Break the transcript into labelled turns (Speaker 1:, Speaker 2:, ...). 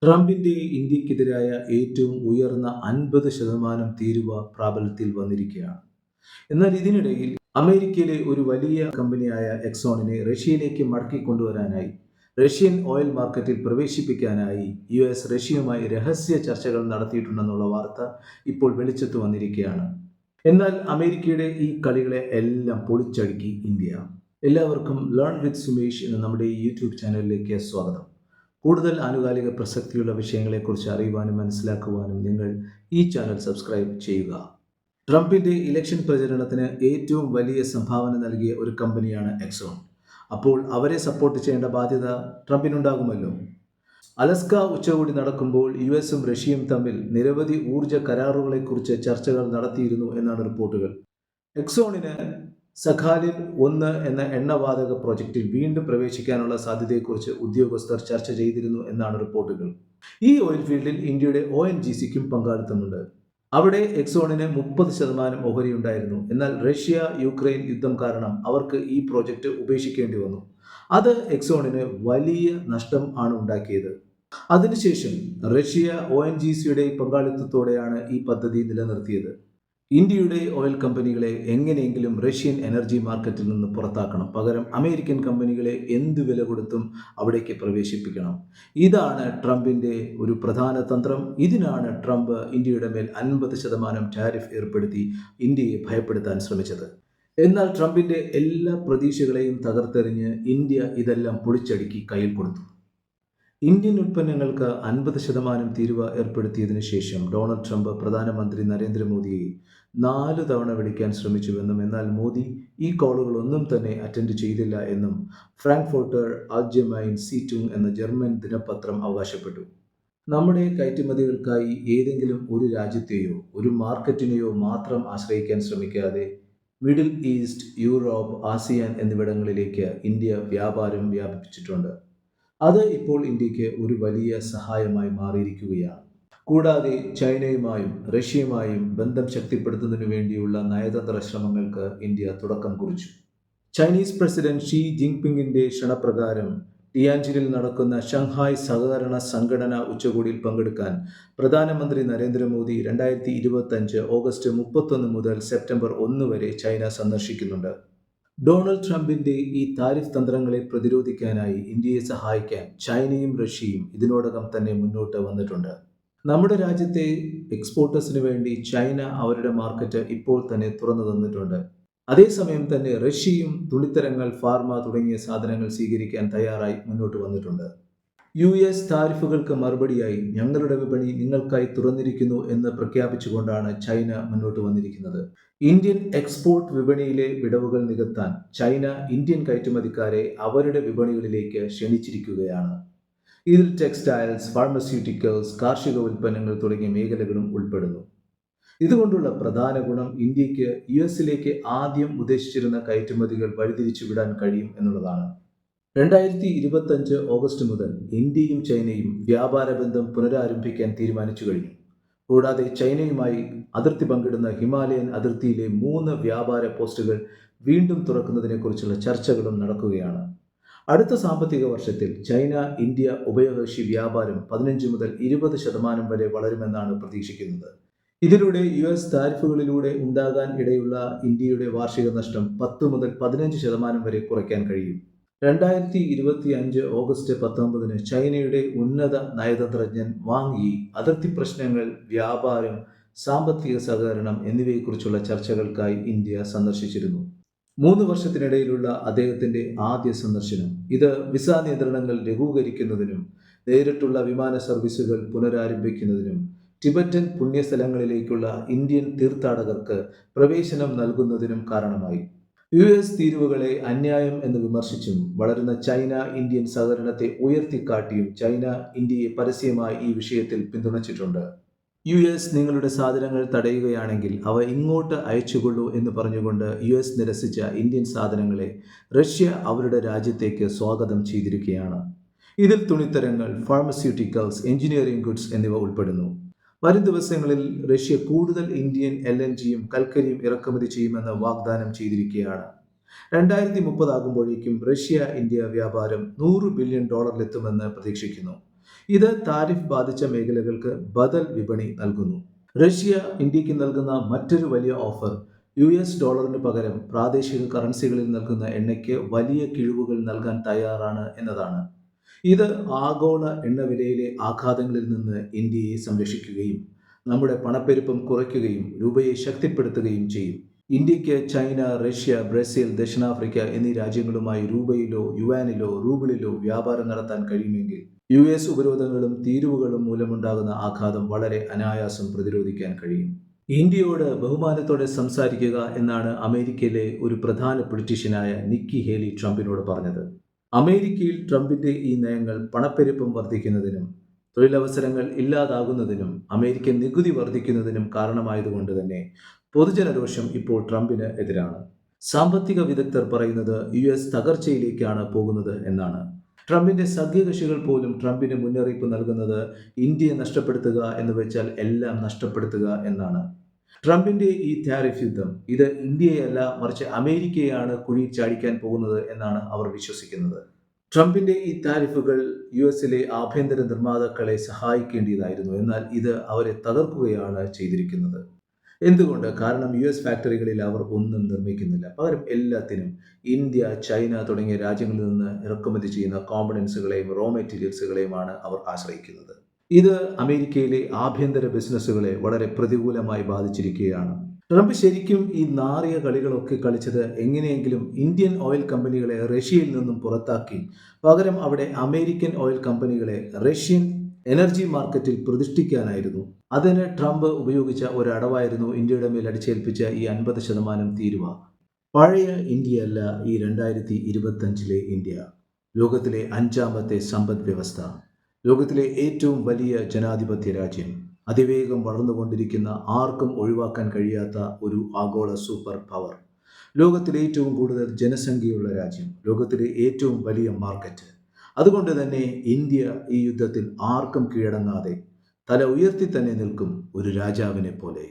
Speaker 1: ട്രംപിന്റെ ഇന്ത്യക്കെതിരായ ഏറ്റവും ഉയർന്ന 50% തീരുവ പ്രാബല്യത്തിൽ വന്നിരിക്കുകയാണ്. എന്നാൽ ഇതിനിടയിൽ അമേരിക്കയിലെ ഒരു വലിയ കമ്പനിയായ എക്സോണിനെ റഷ്യയിലേക്ക് മടക്കിക്കൊണ്ടുവരാനായി റഷ്യൻ ഓയിൽ മാർക്കറ്റിൽ പ്രവേശിപ്പിക്കാനായി റഷ്യയുമായി രഹസ്യ ചർച്ചകൾ നടത്തിയിട്ടുണ്ടെന്നുള്ള വാർത്ത ഇപ്പോൾ വെളിച്ചത്ത് വന്നിരിക്കുകയാണ്. എന്നാൽ അമേരിക്കയുടെ ഈ കളികളെ എല്ലാം പൊളിച്ചടുക്കി ഇന്ത്യ. എല്ലാവർക്കും ലേൺ വിത്ത് സുമേഷ് എന്ന നമ്മുടെ ഈ യൂട്യൂബ് ചാനലിലേക്ക് സ്വാഗതം. കൂടുതൽ ആനുകാലിക പ്രസക്തിയുള്ള വിഷയങ്ങളെക്കുറിച്ച് അറിയുവാനും മനസ്സിലാക്കുവാനും നിങ്ങൾ ഈ ചാനൽ സബ്സ്ക്രൈബ് ചെയ്യുക. ട്രംപിന്റെ ഇലക്ഷൻ പ്രചരണത്തിന് ഏറ്റവും വലിയ സംഭാവന നൽകിയ ഒരു കമ്പനിയാണ് എക്സോൺ. അപ്പോൾ അവരെ സപ്പോർട്ട് ചെയ്യേണ്ട ബാധ്യത ട്രംപിനുണ്ടാകുമല്ലോ. അലസ്ക ഉച്ചകോടി നടക്കുമ്പോൾ യുഎസും റഷ്യയും തമ്മിൽ നിരവധി ഊർജ കരാറുകളെക്കുറിച്ച് ചർച്ചകൾ നടത്തിയിരുന്നു എന്നാണ് റിപ്പോർട്ടുകൾ. എക്സോണിന് സഖാലിൻ 1 എന്ന എണ്ണവാതക പ്രോജക്റ്റിൽ വീണ്ടും പ്രവേശിക്കാനുള്ള സാധ്യതയെക്കുറിച്ച് ഉദ്യോഗസ്ഥർ ചർച്ച ചെയ്തിരുന്നു എന്നാണ് റിപ്പോർട്ടുകൾ. ഈ ഓയിൽ ഫീൽഡിൽ ഇന്ത്യയുടെ ONGCക്കും പങ്കാളിത്തമുണ്ട്. അവിടെ എക്സോണിന് 30% ഓഹരിയുണ്ടായിരുന്നു. എന്നാൽ റഷ്യ യുക്രൈൻ യുദ്ധം കാരണം അവർക്ക് ഈ പ്രോജക്റ്റ് ഉപേക്ഷിക്കേണ്ടി വന്നു. അത് എക്സോണിന് വലിയ നഷ്ടം ആണ് ഉണ്ടാക്കിയത്. അതിനുശേഷം റഷ്യ ONGCയുടെ പങ്കാളിത്തത്തോടെയാണ് ഈ പദ്ധതി നിലനിർത്തിയത്. ഇന്ത്യയുടെ ഓയിൽ കമ്പനികളെ എങ്ങനെയെങ്കിലും റഷ്യൻ എനർജി മാർക്കറ്റിൽ നിന്ന് പുറത്താക്കണം, പകരം അമേരിക്കൻ കമ്പനികളെ എന്തു വില കൊടുത്തും അവിടേക്ക് പ്രവേശിപ്പിക്കണം. ഇതാണ് ട്രംപിന്റെ ഒരു പ്രധാന തന്ത്രം. ഇതിനാണ് ട്രംപ് ഇന്ത്യയുടെ മേൽ 50% ടാരിഫ് ഏർപ്പെടുത്തി ഇന്ത്യയെ ഭയപ്പെടുത്താൻ ശ്രമിച്ചത്. എന്നാൽ ട്രംപിന്റെ എല്ലാ പ്രതീക്ഷകളെയും തകർത്തെറിഞ്ഞ് ഇന്ത്യ ഇതെല്ലാം പൊളിച്ചടുക്കി കയ്യിൽ കൊടുത്തു. ഇന്ത്യൻ ഉൽപ്പന്നങ്ങൾക്ക് 50% തീരുവ ഏർപ്പെടുത്തിയതിനു ശേഷം ഡൊണാൾഡ് ട്രംപ് പ്രധാനമന്ത്രി നരേന്ദ്രമോദിയെ 4 തവണ വിളിക്കാൻ ശ്രമിച്ചുവെന്നും എന്നാൽ മോദി ഈ കോളുകളൊന്നും തന്നെ അറ്റൻഡ് ചെയ്തില്ല എന്നും ഫ്രാങ്ക്ഫർട്ടർ അൽജമൈൻ സീറ്റുങ് എന്ന ജർമ്മൻ ദിനപത്രം അവകാശപ്പെട്ടു. നമ്മുടെ കയറ്റുമതികൾക്കായി ഏതെങ്കിലും ഒരു രാജ്യത്തെയോ ഒരു മാർക്കറ്റിനെയോ മാത്രം ആശ്രയിക്കാൻ ശ്രമിക്കാതെ മിഡിൽ ഈസ്റ്റ്, യൂറോപ്പ്, ആസിയാൻ എന്നിവിടങ്ങളിലേക്ക് ഇന്ത്യ വ്യാപാരം വ്യാപിപ്പിച്ചിട്ടുണ്ട്. അത് ഇപ്പോൾ ഇന്ത്യക്ക് ഒരു വലിയ സഹായമായി മാറിയിരിക്കുകയാണ്. കൂടാതെ ചൈനയുമായും റഷ്യയുമായും ബന്ധം ശക്തിപ്പെടുത്തുന്നതിനു വേണ്ടിയുള്ള നയതന്ത്ര ശ്രമങ്ങൾക്ക് ഇന്ത്യ തുടക്കം കുറിച്ചു. ചൈനീസ് പ്രസിഡന്റ് ഷീ ജിൻപിങ്ങിന്റെ ക്ഷണപ്രകാരം ടിയാൻജിനിൽ നടക്കുന്ന ഷങ്ഹായ് സഹകരണ സംഘടന ഉച്ചകോടിയിൽ പങ്കെടുക്കാൻ പ്രധാനമന്ത്രി നരേന്ദ്രമോദി 2025 ഓഗസ്റ്റ് 31 മുതൽ സെപ്റ്റംബർ 1 വരെ ചൈന സന്ദർശിക്കുന്നുണ്ട്. ഡൊണാൾഡ് ട്രംപിന്റെ ഈ താരിഫ് തന്ത്രങ്ങളെ പ്രതിരോധിക്കാനായി ഇന്ത്യയെ സഹായിക്കാൻ ചൈനയും റഷ്യയും ഇതിനോടകം തന്നെ മുന്നോട്ട് വന്നിട്ടുണ്ട്. നമ്മുടെ രാജ്യത്തെ എക്സ്പോർട്ടേഴ്സിന് വേണ്ടി ചൈന അവരുടെ മാർക്കറ്റ് ഇപ്പോൾ തന്നെ തുറന്നു തന്നിട്ടുണ്ട്. അതേസമയം തന്നെ റഷ്യയും തുണിത്തരങ്ങൾ, ഫാർമ തുടങ്ങിയ സാധനങ്ങൾ സ്വീകരിക്കാൻ തയ്യാറായി മുന്നോട്ട് വന്നിട്ടുണ്ട്. താരിഫുകൾക്ക് മറുപടിയായി ഞങ്ങളുടെ വിപണി നിങ്ങൾക്കായി തുറന്നിരിക്കുന്നു എന്ന് പ്രഖ്യാപിച്ചുകൊണ്ടാണ് ചൈന മുന്നോട്ട് വന്നിരിക്കുന്നത്. ഇന്ത്യൻ എക്സ്പോർട്ട് വിപണിയിലെ വിടവുകൾ നികത്താൻ ചൈന ഇന്ത്യൻ കയറ്റുമതിക്കാരെ അവരുടെ വിപണികളിലേക്ക് ക്ഷണിച്ചിരിക്കുകയാണ്. ഇതിൽ ടെക്സ്റ്റൈൽസ്, ഫാർമസ്യൂട്ടിക്കൽസ്, കാർഷിക ഉൽപ്പന്നങ്ങൾ തുടങ്ങിയ മേഖലകളും ഉൾപ്പെടുന്നു. ഇതുകൊണ്ടുള്ള പ്രധാന ഗുണം ഇന്ത്യക്ക് യുഎസിലേക്ക് ആദ്യം ഉദ്ദേശിച്ചിരുന്ന കയറ്റുമതികൾ വഴിതിരിച്ചുവിടാൻ കഴിയും എന്നുള്ളതാണ്. 2025 ഓഗസ്റ്റ് മുതൽ ഇന്ത്യയും ചൈനയും വ്യാപാര ബന്ധം പുനരാരംഭിക്കാൻ തീരുമാനിച്ചു കഴിഞ്ഞു. കൂടാതെ ചൈനയുമായി അതിർത്തി പങ്കിടുന്ന ഹിമാലയൻ അതിർത്തിയിലെ 3 വ്യാപാര പോസ്റ്റുകൾ വീണ്ടും തുറക്കുന്നതിനെക്കുറിച്ചുള്ള ചർച്ചകളും നടക്കുകയാണ്. അടുത്ത സാമ്പത്തിക വർഷത്തിൽ ചൈന ഇന്ത്യ ഉഭയകക്ഷി വ്യാപാരം 15 മുതൽ 20% വരെ വളരുമെന്നാണ് പ്രതീക്ഷിക്കുന്നത്. ഇതിലൂടെ താരിഫുകളിലൂടെ ഉണ്ടാകാൻ ഇടയുള്ള ഇന്ത്യയുടെ വാർഷിക നഷ്ടം 10 മുതൽ 15% വരെ കുറയ്ക്കാൻ കഴിയും. 2025 ഓഗസ്റ്റ് 19 ചൈനയുടെ ഉന്നത നയതന്ത്രജ്ഞൻ വാങ് യി അതിർത്തി പ്രശ്നങ്ങൾ, വ്യാപാരം, സാമ്പത്തിക സഹകരണം എന്നിവയെക്കുറിച്ചുള്ള ചർച്ചകൾക്കായി ഇന്ത്യ സന്ദർശിച്ചിരുന്നു. 3 വർഷത്തിനിടയിലുള്ള അദ്ദേഹത്തിന്റെ ആദ്യ സന്ദർശനം. ഇത് വിസ നിയന്ത്രണങ്ങൾ ലഘൂകരിക്കുന്നതിനും നേരിട്ടുള്ള വിമാന സർവീസുകൾ പുനരാരംഭിക്കുന്നതിനും ടിബറ്റൻ പുണ്യസ്ഥലങ്ങളിലേക്കുള്ള ഇന്ത്യൻ തീർത്ഥാടകർക്ക് പ്രവേശനം നൽകുന്നതിനും കാരണമായി. തീരുവകളെ അന്യായം എന്ന് വിമർശിച്ചും വളരുന്ന ചൈന ഇന്ത്യൻ സഹകരണത്തെ ഉയർത്തിക്കാട്ടിയും ചൈന ഇന്ത്യയെ പരസ്യമായി ഈ വിഷയത്തിൽ പിന്തുണച്ചിട്ടുണ്ട്. നിങ്ങളുടെ സാധനങ്ങൾ തടയുകയാണെങ്കിൽ അവ ഇങ്ങോട്ട് അയച്ചുകൊള്ളൂ എന്ന് പറഞ്ഞുകൊണ്ട് നിരസിച്ച ഇന്ത്യൻ സാധനങ്ങളെ റഷ്യ അവരുടെ രാജ്യത്തേക്ക് സ്വാഗതം ചെയ്തിരിക്കുകയാണ്. ഇതിൽ തുണിത്തരങ്ങൾ, ഫാർമസ്യൂട്ടിക്കൽസ്, എഞ്ചിനീയറിംഗ് ഗുഡ്സ് എന്നിവ ഉൾപ്പെടുന്നു. വരും ദിവസങ്ങളിൽ റഷ്യ കൂടുതൽ ഇന്ത്യൻ LNGയും കൽക്കരിയും ഇറക്കുമതി ചെയ്യുമെന്ന് വാഗ്ദാനം ചെയ്തിരിക്കുകയാണ്. 2030 ആകുമ്പോഴേക്കും റഷ്യ ഇന്ത്യ വ്യാപാരം $100 ബില്യൺ പ്രതീക്ഷിക്കുന്നു. ഇത് താരിഫ് ബാധിച്ച മേഖലകൾക്ക് ബദൽ വിപണി നൽകുന്നു. റഷ്യ ഇന്ത്യക്ക് നൽകുന്ന മറ്റൊരു വലിയ ഓഫർ US ഡോളറിന് പകരം പ്രാദേശിക കറൻസികളിൽ നൽകുന്ന എണ്ണയ്ക്ക് വലിയ കിഴിവുകൾ നൽകാൻ തയ്യാറാണ് എന്നതാണ്. ഇത് ആഗോള എണ്ണവിലയിലെ ആഘാതങ്ങളിൽ നിന്ന് ഇന്ത്യയെ സംരക്ഷിക്കുകയും നമ്മുടെ പണപ്പെരുപ്പം കുറയ്ക്കുകയും രൂപയെ ശക്തിപ്പെടുത്തുകയും ചെയ്യും. ഇന്ത്യക്ക് ചൈന, റഷ്യ, ബ്രസീൽ, ദക്ഷിണാഫ്രിക്ക എന്നീ രാജ്യങ്ങളുമായി രൂപയിലോ യുവാനിലോ റൂബിളിലോ വ്യാപാരം നടത്താൻ കഴിയുമെങ്കിൽ US ഉപരോധങ്ങളും തീരുവകളും മൂലമുണ്ടാകുന്ന ആഘാതം വളരെ അനായാസം പ്രതിരോധിക്കാൻ കഴിയും. ഇന്ത്യയോട് ബഹുമാനത്തോടെ സംസാരിക്കുക എന്നാണ് അമേരിക്കയിലെ ഒരു പ്രധാന പൊളിറ്റീഷ്യനായ നിക്കി ഹേലി ട്രംപിനോട് പറഞ്ഞത്. അമേരിക്കയിൽ ട്രംപിന്റെ ഈ നയങ്ങൾ പണപ്പെരുപ്പം വർദ്ധിക്കുന്നതിനും തൊഴിലവസരങ്ങൾ ഇല്ലാതാകുന്നതിനും അമേരിക്കൻ നികുതി വർദ്ധിക്കുന്നതിനും കാരണമായതുകൊണ്ട് തന്നെ പൊതുജനരോഷം ഇപ്പോൾ ട്രംപിന് എതിരാണ്. സാമ്പത്തിക വിദഗ്ധർ പറയുന്നത് US തകർച്ചയിലേക്കാണ് പോകുന്നത് എന്നാണ്. ട്രംപിന്റെ സഖ്യകക്ഷികൾ പോലും ട്രംപിന് മുന്നറിയിപ്പ് നൽകുന്നത് ഇന്ത്യയെ നഷ്ടപ്പെടുത്തുക എന്ന് വെച്ചാൽ എല്ലാം നഷ്ടപ്പെടുത്തുക എന്നാണ്. ട്രംപിന്റെ ഈ താരിഫ് യുദ്ധം ഇത് ഇന്ത്യയല്ല മറിച്ച് അമേരിക്കയാണ് കുഴിയിൽ ചാടിക്കാൻ പോകുന്നത് എന്നാണ് അവർ വിശ്വസിക്കുന്നത്. ട്രംപിന്റെ ഈ താരിഫുകൾ US ആഭ്യന്തര നിർമ്മാതാക്കളെ സഹായിക്കേണ്ടതായിരുന്നു. എന്നാൽ ഇത് അവരെ തകർക്കുകയാണ് ചെയ്തിരിക്കുന്നത്. എന്തുകൊണ്ട്? കാരണം US ഫാക്ടറികളിൽ അവർ ഒന്നും നിർമ്മിക്കുന്നില്ല. പകരം എല്ലാത്തിനും ഇന്ത്യ, ചൈന തുടങ്ങിയ രാജ്യങ്ങളിൽ നിന്ന് ഇറക്കുമതി ചെയ്യുന്ന കോമ്പണൻസുകളെയും റോ മെറ്റീരിയൽസുകളെയുമാണ് അവർ ആശ്രയിക്കുന്നത്. ഇത് അമേരിക്കയിലെ ആഭ്യന്തര ബിസിനസ്സുകളെ വളരെ പ്രതികൂലമായി ബാധിച്ചിരിക്കുകയാണ്. ട്രംപ് ശരിക്കും ഈ നാറിയ കളികളൊക്കെ കളിച്ചത് എങ്ങനെയെങ്കിലും ഇന്ത്യൻ ഓയിൽ കമ്പനികളെ റഷ്യയിൽ നിന്നും പുറത്താക്കി പകരം അവിടെ അമേരിക്കൻ ഓയിൽ കമ്പനികളെ റഷ്യൻ എനർജി മാർക്കറ്റിൽ പ്രതിഷ്ഠിക്കാനായിരുന്നു. അതിന് ട്രംപ് ഉപയോഗിച്ച ഒരു അടവായിരുന്നു ഇന്ത്യയുടെ മേൽ അടിച്ചേൽപ്പിച്ച ഈ 50% തീരുവ. പഴയ ഇന്ത്യയല്ല ഈ 2025 ഇന്ത്യ. ലോകത്തിലെ 5ാമത്തെ സമ്പദ് വ്യവസ്ഥ, ലോകത്തിലെ ഏറ്റവും വലിയ ജനാധിപത്യ രാജ്യം, അതിവേഗം വളർന്നുകൊണ്ടിരിക്കുന്ന ആർക്കും ഒഴിവാക്കാൻ കഴിയാത്ത ഒരു ആഗോള സൂപ്പർ പവർ, ലോകത്തിലെ ഏറ്റവും കൂടുതൽ ജനസംഖ്യയുള്ള രാജ്യം, ലോകത്തിലെ ഏറ്റവും വലിയ മാർക്കറ്റ്. അതുകൊണ്ട് തന്നെ ഇന്ത്യ ഈ യുദ്ധത്തിൽ ആർക്കും കീഴടങ്ങാതെ തല ഉയർത്തി തന്നെ നിൽക്കും, ഒരു രാജാവിനെ പോലെ.